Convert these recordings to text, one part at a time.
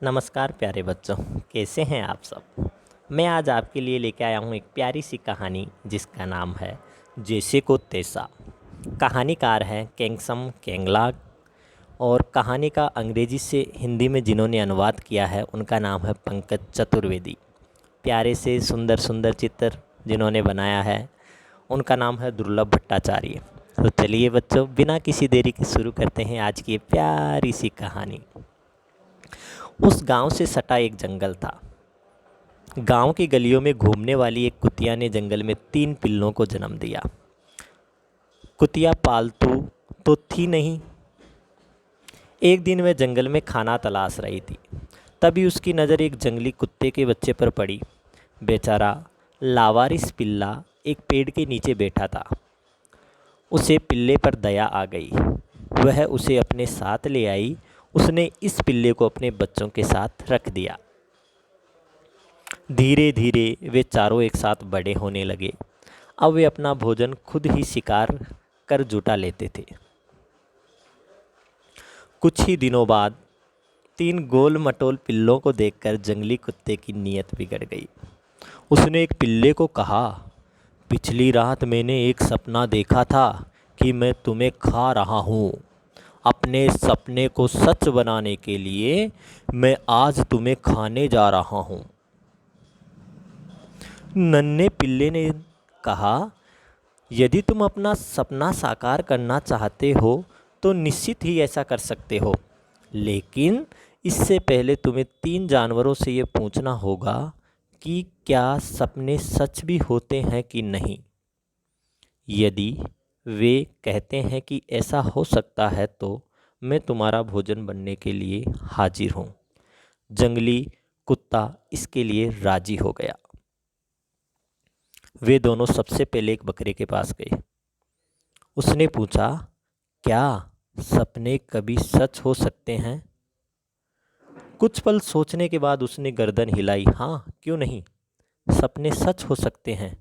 नमस्कार प्यारे बच्चों, कैसे हैं आप सब। मैं आज आपके लिए लेके आया हूँ एक प्यारी सी कहानी जिसका नाम है जैसे को तैसा। कहानीकार हैं केंगसम केंगलाक और कहानी का अंग्रेजी से हिंदी में जिन्होंने अनुवाद किया है उनका नाम है पंकज चतुर्वेदी। प्यारे से सुंदर सुंदर चित्र जिन्होंने बनाया है उनका नाम है दुर्लभ भट्टाचार्य। तो चलिए बच्चों, बिना किसी देरी के शुरू करते हैं आज की ये प्यारी सी कहानी। उस गांव से सटा एक जंगल था। गांव की गलियों में घूमने वाली एक कुतिया ने जंगल में 3 पिल्लों को जन्म दिया। कुतिया पालतू तो थी नहीं। एक दिन वह जंगल में खाना तलाश रही थी, तभी उसकी नज़र एक जंगली कुत्ते के बच्चे पर पड़ी। बेचारा लावारिस पिल्ला एक पेड़ के नीचे बैठा था। उसे पिल्ले पर दया आ गई। वह उसे अपने साथ ले आई। उसने इस पिल्ले को अपने बच्चों के साथ रख दिया। धीरे धीरे वे चारों एक साथ बड़े होने लगे। अब वे अपना भोजन खुद ही शिकार कर जुटा लेते थे। कुछ ही दिनों बाद 3 गोल मटोल पिल्लों को देखकर जंगली कुत्ते की नीयत बिगड़ गई। उसने एक पिल्ले को कहा, पिछली रात मैंने एक सपना देखा था कि मैं तुम्हें खा रहा हूँ। अपने सपने को सच बनाने के लिए मैं आज तुम्हें खाने जा रहा हूँ। नन्हे पिल्ले ने कहा, यदि तुम अपना सपना साकार करना चाहते हो तो निश्चित ही ऐसा कर सकते हो, लेकिन इससे पहले तुम्हें 3 जानवरों से ये पूछना होगा कि क्या सपने सच भी होते हैं कि नहीं। यदि वे कहते हैं कि ऐसा हो सकता है तो मैं तुम्हारा भोजन बनने के लिए हाजिर हूँ। जंगली कुत्ता इसके लिए राजी हो गया। वे दोनों सबसे पहले एक बकरे के पास गए। उसने पूछा, क्या सपने कभी सच हो सकते हैं? कुछ पल सोचने के बाद उसने गर्दन हिलाई। हाँ, क्यों नहीं, सपने सच हो सकते हैं।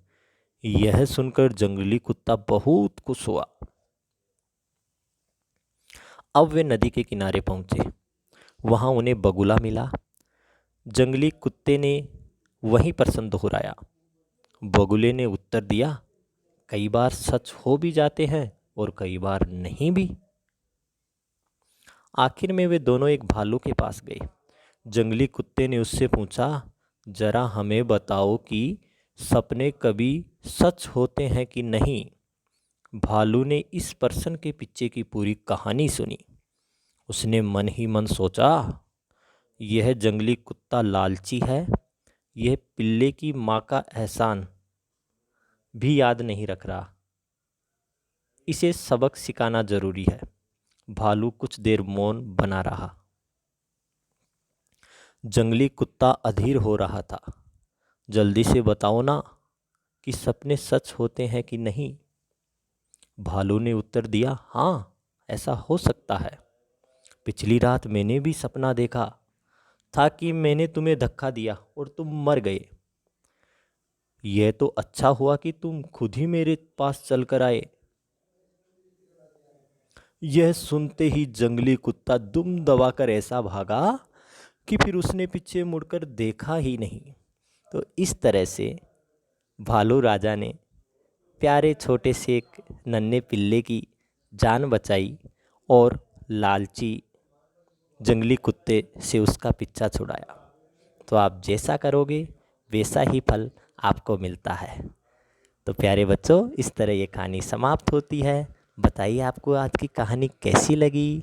यह सुनकर जंगली कुत्ता बहुत खुश हुआ। अब वे नदी के किनारे पहुंचे। वहां उन्हें बगुला मिला। जंगली कुत्ते ने वहीं प्रश्न दोहराया। बगुले ने उत्तर दिया, कई बार सच हो भी जाते हैं और कई बार नहीं भी। आखिर में वे दोनों एक भालू के पास गए। जंगली कुत्ते ने उससे पूछा, जरा हमें बताओ कि सपने कभी सच होते हैं कि नहीं। भालू ने इस प्रश्न के पीछे की पूरी कहानी सुनी। उसने मन ही मन सोचा, यह जंगली कुत्ता लालची है। यह पिल्ले की माँ का एहसान भी याद नहीं रख रहा। इसे सबक सिखाना जरूरी है। भालू कुछ देर मौन बना रहा। जंगली कुत्ता अधीर हो रहा था। जल्दी से बताओ ना कि सपने सच होते हैं कि नहीं। भालू ने उत्तर दिया, हाँ, ऐसा हो सकता है। पिछली रात मैंने भी सपना देखा था कि मैंने तुम्हें धक्का दिया और तुम मर गए। यह तो अच्छा हुआ कि तुम खुद ही मेरे पास चलकर आए। यह सुनते ही जंगली कुत्ता दुम दबाकर ऐसा भागा कि फिर उसने पीछे मुड़कर देखा ही नहीं। तो इस तरह से भालू राजा ने प्यारे छोटे से एक नन्हे पिल्ले की जान बचाई और लालची जंगली कुत्ते से उसका पीछा छुड़ाया। तो आप जैसा करोगे वैसा ही फल आपको मिलता है। तो प्यारे बच्चों, इस तरह ये कहानी समाप्त होती है। बताइए आपको आज की कहानी कैसी लगी।